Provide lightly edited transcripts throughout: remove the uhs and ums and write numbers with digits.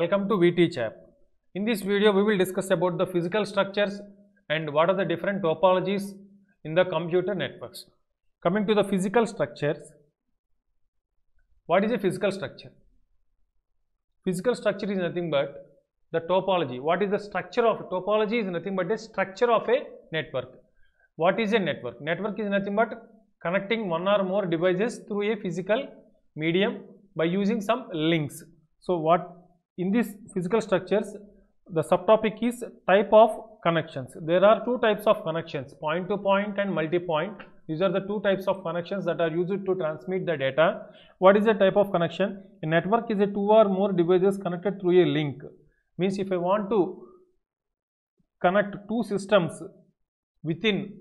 welcome to VTech app. In this video we will discuss about the physical structures and what are the different topologies in the computer networks. Coming to the physical structures, what is a physical structure? Physical structure is nothing but the topology. What is the structure of topology? Is nothing but the structure of a network. What is a network? Network is nothing but connecting one or more devices through a physical medium by using some links. So what in these physical structures, the subtopic is type of connections. There are two types of connections, point to point and multi-point. These are the two types of connections that are used to transmit the data. What is a type of connection? A network is a two or more devices connected through a link. Means if I want to connect two systems within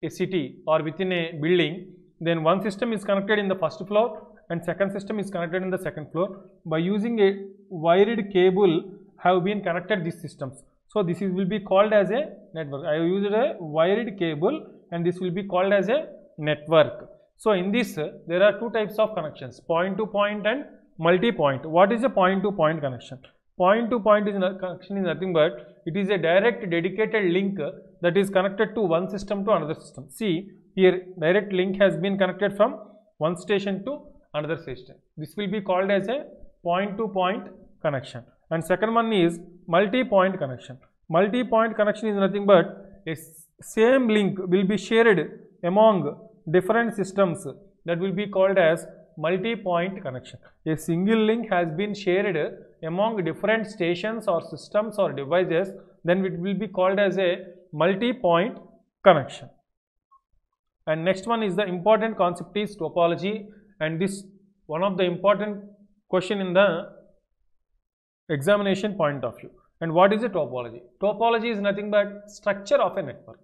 a city or within a building, then one system is connected in the first floor and second system is connected in the second floor. By using a wired cable have been connected these systems. So this will be called as a network. I have used a wired cable and this will be called as a network. So in this there are two types of connections, point to point and multi-point. What is a point to point connection? Point to point connection is nothing but it is a direct dedicated link that is connected to one system to another system. See here, direct link has been connected from one station to another station. This will be called as a point to point connection. And second one is multi-point connection. Multi-point connection is nothing but a same link will be shared among different systems, that will be called as multi-point connection. A single link has been shared among different stations or systems or devices, then it will be called as a multi-point connection. And next one is the important concept is topology, and this one of the important question in the examination point of view. And what is a topology? Topology is nothing but structure of a network.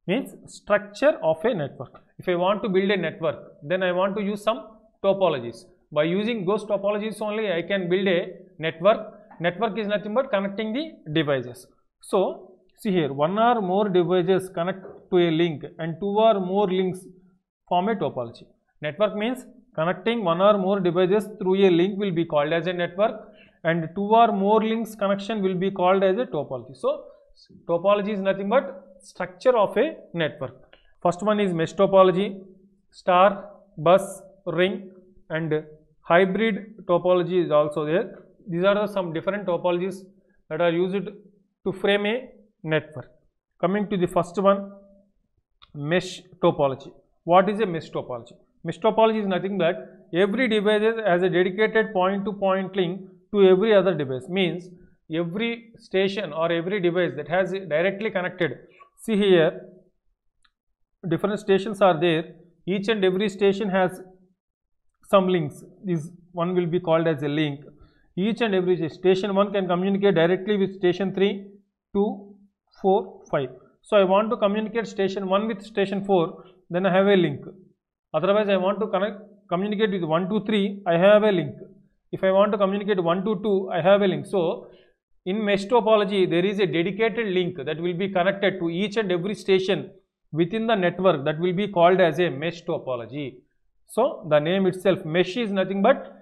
Means structure of a network. If I want to build a network, then I want to use some topologies. By using those topologies only I can build a network. Network is nothing but connecting the devices. So see here, one or more devices connect to a link and two or more links form a topology. Network means connecting one or more devices through a link will be called as a network, and two or more links connection will be called as a topology. So topology is nothing but structure of a network. First one is mesh topology, star, bus, ring, and hybrid topology is also there. These are some different topologies that are used to frame a network. Coming to the first one, mesh topology. What is a mesh topology? Mesh topology is nothing but every device has a dedicated point to point link to every other device. Means every station or every device that has directly connected. See here, different stations are there. Each and every station has some links. This one will be called as a link. Each and every station 1 can communicate directly with station 3, 2, 4, 5. So I want to communicate station 1 with station 4, then I have a link. Otherwise I want to communicate with 1 to 3, I have a link. If I want to communicate 1 to 2, I have a link. So in mesh topology there is a dedicated link that will be connected to each and every station within the network, that will be called as a mesh topology. So the name itself, mesh, is nothing but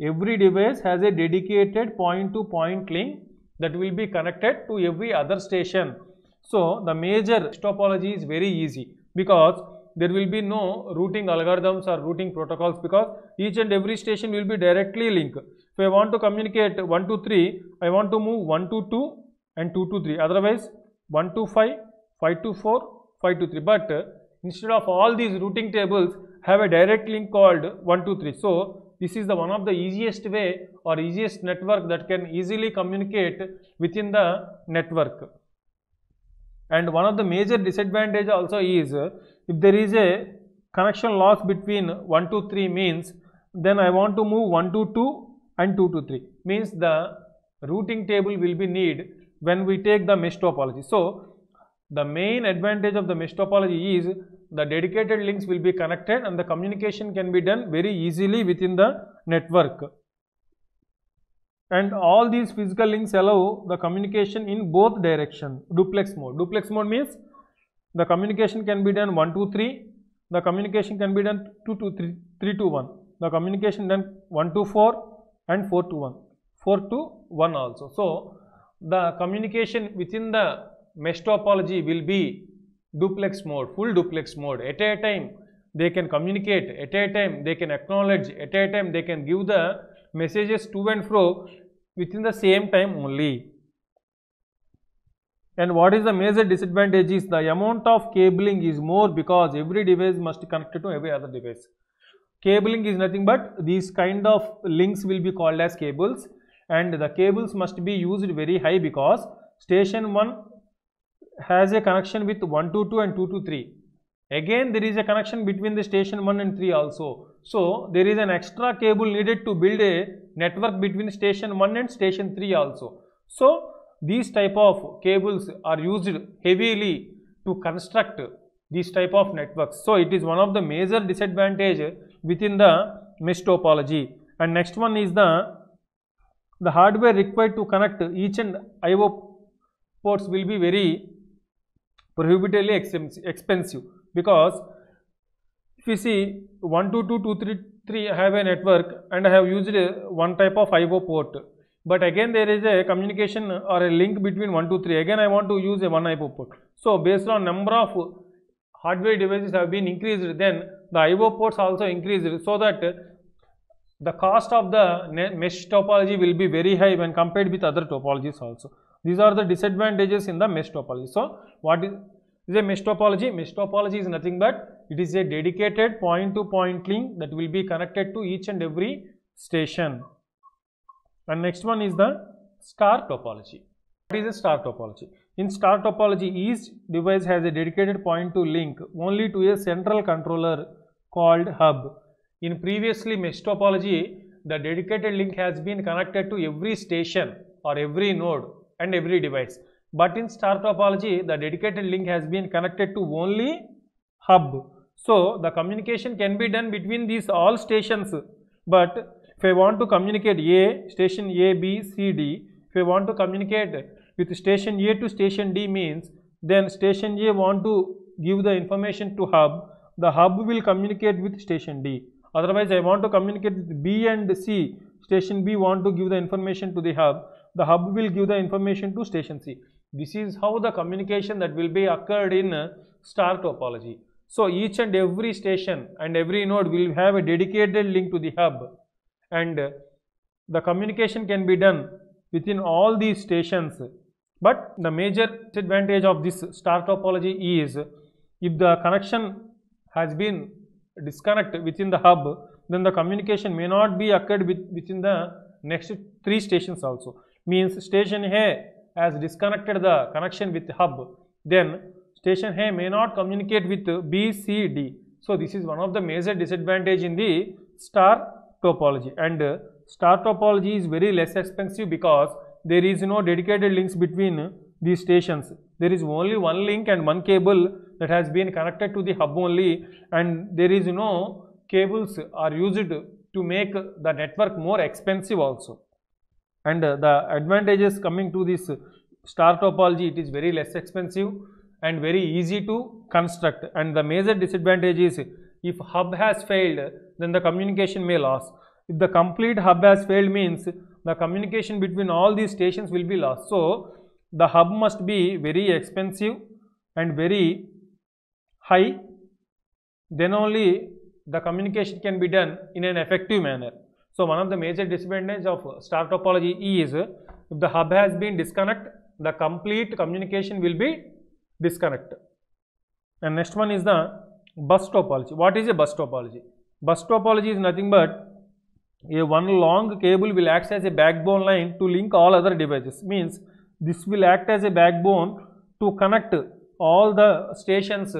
every device has a dedicated point to point link that will be connected to every other station. So the major mesh topology is very easy because there will be no routing algorithms or routing protocols, because each and every station will be directly linked. If I want to communicate 1 to 3, I want to move 1 to 2 and 2 to 3. Otherwise 1 to 5, 5 to 4, 5 to 3. But instead of all these routing tables, have a direct link called 1 to 3. So this is the one of the easiest way or easiest network that can easily communicate within the network. And one of the major disadvantage also is if there is a connection loss between 1 to 3, means then I want to move 1 to 2 and 2 to 3, means the routing table will be need when we take the mesh topology. So the main advantage of the mesh topology is the dedicated links will be connected and the communication can be done very easily within the network. And all these physical links allow the communication in both directions. Duplex mode. Duplex mode means the communication can be done 1 to 3, the communication can be done 2 to 3, 3 to 1, the communication done 1 to 4 and 4 to 1. 4 to 1 also. So the communication within the mesh topology will be duplex mode, full duplex mode. At a time they can communicate, at a time they can acknowledge, at a time they can give the messages to and fro within the same time only. And what is the major disadvantage is the amount of cabling is more because every device must connect to every other device. Cabling is nothing but these kind of links will be called as cables, and the cables must be used very high because station 1 has a connection with 122 and 223. Again there is a connection between the station 1 and 3 also. So there is an extra cable needed to build a network between station 1 and station 3 also. So these type of cables are used heavily to construct these type of networks. So it is one of the major disadvantage within the mesh topology. And next one is the hardware required to connect each and IO ports will be very prohibitively expensive, because if you see 122, 233 have a network and I have used one type of IO port, but again there is a communication or a link between 1, 2, 3, again I want to use a one IO port. So based on number of hardware devices have been increased, then the IO ports also increased, so that the cost of the mesh topology will be very high when compared with other topologies also. These are the disadvantages in the mesh topology. So what is a mesh topology? Mesh topology is nothing but it is a dedicated point-to-point link that will be connected to each and every station. And next one is the star topology. What is a star topology? In star topology, each device has a dedicated point to link only to a central controller called hub. In previously mesh topology, the dedicated link has been connected to every station or every node and every device. But in star topology, the dedicated link has been connected to only hub. So the communication can be done between these all stations. But if I want to communicate station A, B, C, D, if I want to communicate with station A to station D, means then station A want to give the information to hub, the hub will communicate with station D. Otherwise, I want to communicate with B and C, station B want to give the information to the hub will give the information to station C. This is how the communication that will be occurred in star topology. So each and every station and every node will have a dedicated link to the hub, and the communication can be done within all these stations. But the major disadvantage of this star topology is if the connection has been disconnected within the hub, then the communication may not be occurred within the next 3 stations also. Means station A has disconnected the connection with the hub, then station A may not communicate with B, C, D. So this is one of the major disadvantage in the star topology. And star topology is very less expensive because there is no dedicated links between these stations. There is only one link and one cable that has been connected to the hub only, and there is no cables are used to make the network more expensive also. And the advantages coming to this star topology, it is very less expensive and very easy to construct. And the major disadvantage is if hub has failed, then the communication may lose. If the complete hub has failed, means the communication between all these stations will be lost. So the hub must be very expensive and very high, then only the communication can be done in an effective manner. So one of the major disadvantages of star topology is if the hub has been disconnected, the complete communication will be disconnected. And next one is the bus topology. What is a bus topology? Bus topology is nothing but one long cable will act as a backbone line to link all other devices. Means this will act as a backbone to connect all the stations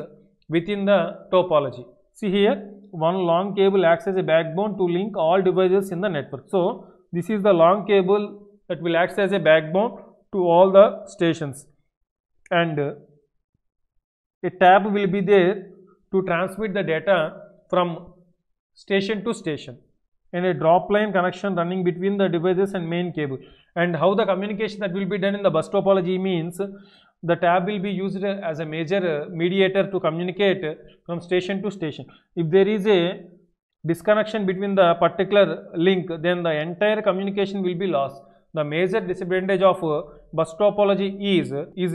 within the topology. See here, one long cable acts as a backbone to link all devices in the network. So this is the long cable that will act as a backbone to all the stations, and a tab will be there to transmit the data from station to station, and a drop line connection running between the devices and main cable. And how the communication that will be done in the bus topology means the tab will be used as a major mediator to communicate from station to station. If there is a disconnection between the particular link, then the entire communication will be lost. The major disadvantage of bus topology is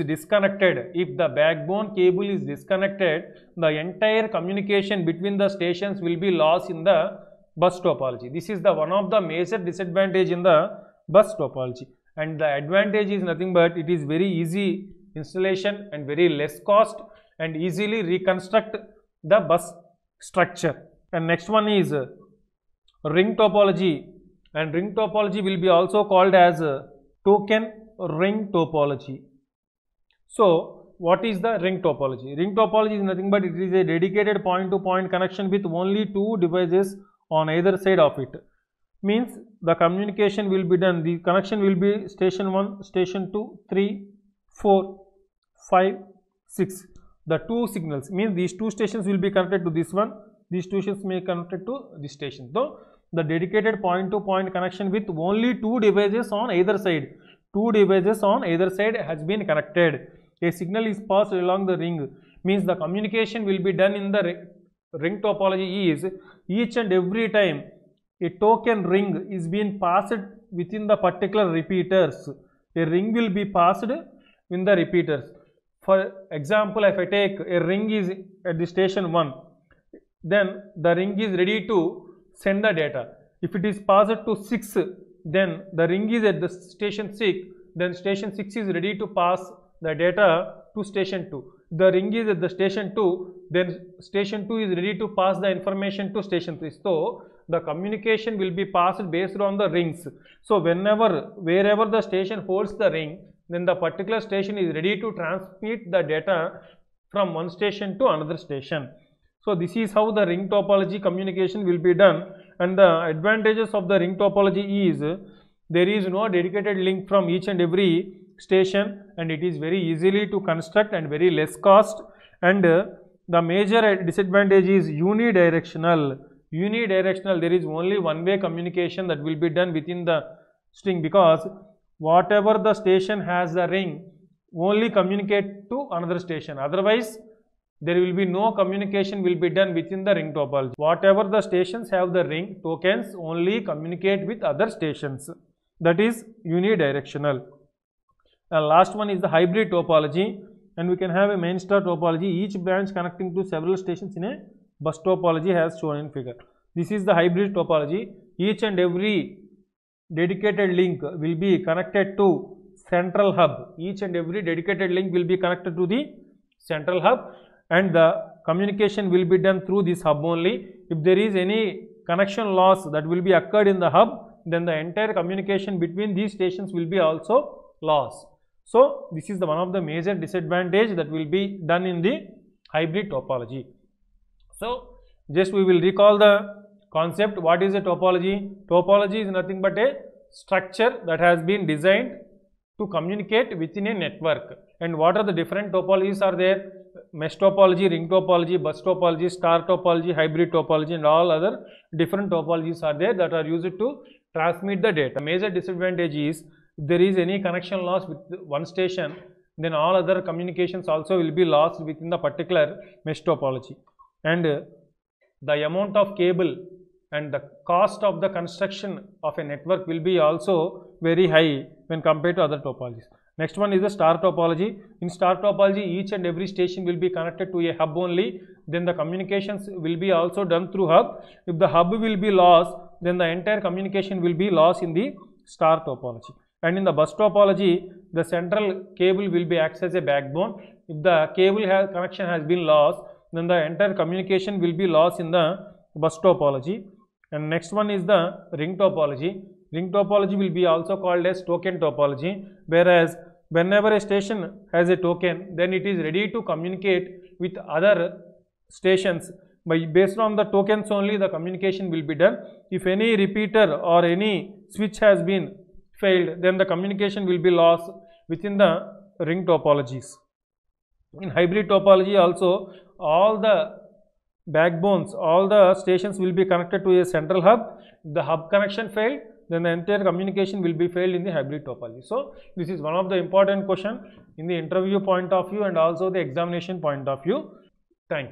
disconnected. If the backbone cable is disconnected, the entire communication between the stations will be lost in the bus topology. This is the one of the major disadvantage in the bus topology. And the advantage is nothing but it is very easy installation and very less cost and easily reconstruct the bus structure. And next one is ring topology, and ring topology will be also called as token ring topology. So what is the ring topology? Ring topology is nothing but it is a dedicated point-to-point connection with only two devices on either side of it. Means the communication will be done, the connection will be station 1, station 2, 3, 4, 5, 6. The two signals means these two stations will be connected to this one, these two stations may be connected to this station. So the dedicated point-to-point connection with only two devices on either side. Two devices on either side has been connected. A signal is passed along the ring, means the communication will be done in the ring topology is each and every time a token ring is being passed within the particular repeaters. A ring will be passed in the repeaters. For example, if I take a ring is at the station 1, then the ring is ready to send the data. If it is passed to 6, then the ring is at the station 6, then station 6 is ready to pass the data to station 2. The ring is at the station 2, then station 2 is ready to pass the information to station 3. So the communication will be passed based on the rings. So wherever the station holds the ring, then the particular station is ready to transmit the data from one station to another station. So this is how the ring topology communication will be done. And the advantages of the ring topology is there is no dedicated link from each and every station, and it is very easily to construct and very less cost. And the major disadvantage is unidirectional. Unidirectional, there is only one-way communication that will be done within the string, because whatever the station has the ring only communicate to another station. Otherwise, there will be no communication will be done within the ring topology. Whatever the stations have the ring, tokens only communicate with other stations. That is unidirectional. And last one is the hybrid topology, and we can have a main star topology, each branch connecting to several stations in a bus topology as shown in figure. This is the hybrid topology. Each and every dedicated link will be connected to central hub. Each and every dedicated link will be connected to the central hub, and the communication will be done through this hub only. If there is any connection loss that will be occurred in the hub, then the entire communication between these stations will be also lost. So this is the one of the major disadvantage that will be done in the hybrid topology. So just we will recall the concept. What is a topology? Topology is nothing but a structure that has been designed to communicate within a network. And what are the different topologies are there? Mesh topology, ring topology, bus topology, star topology, hybrid topology, and all other different topologies are there that are used to transmit the data. The major disadvantage is if there is any connection loss with one station, then all other communications also will be lost within the particular mesh topology. And the amount of cable and the cost of the construction of a network will be also very high when compared to other topologies. Next one is the star topology. In star topology, each and every station will be connected to a hub only. Then the communications will be also done through hub. If the hub will be lost, then the entire communication will be lost in the star topology. And in the bus topology, the central cable will be acts as a backbone. If the cable connection has been lost, then the entire communication will be lost in the bus topology. And next one is the ring topology. Ring topology will be also called as token topology, whereas whenever a station has a token, then it is ready to communicate with other stations. Based on the tokens only, the communication will be done. If any repeater or any switch has been failed, then the communication will be lost within the ring topologies. In hybrid topology also, all the backbones, all the stations will be connected to a central hub. If the hub connection failed, then the entire communication will be failed in the hybrid topology. So this is one of the important question in the interview point of view and also the examination point of view. Thank you.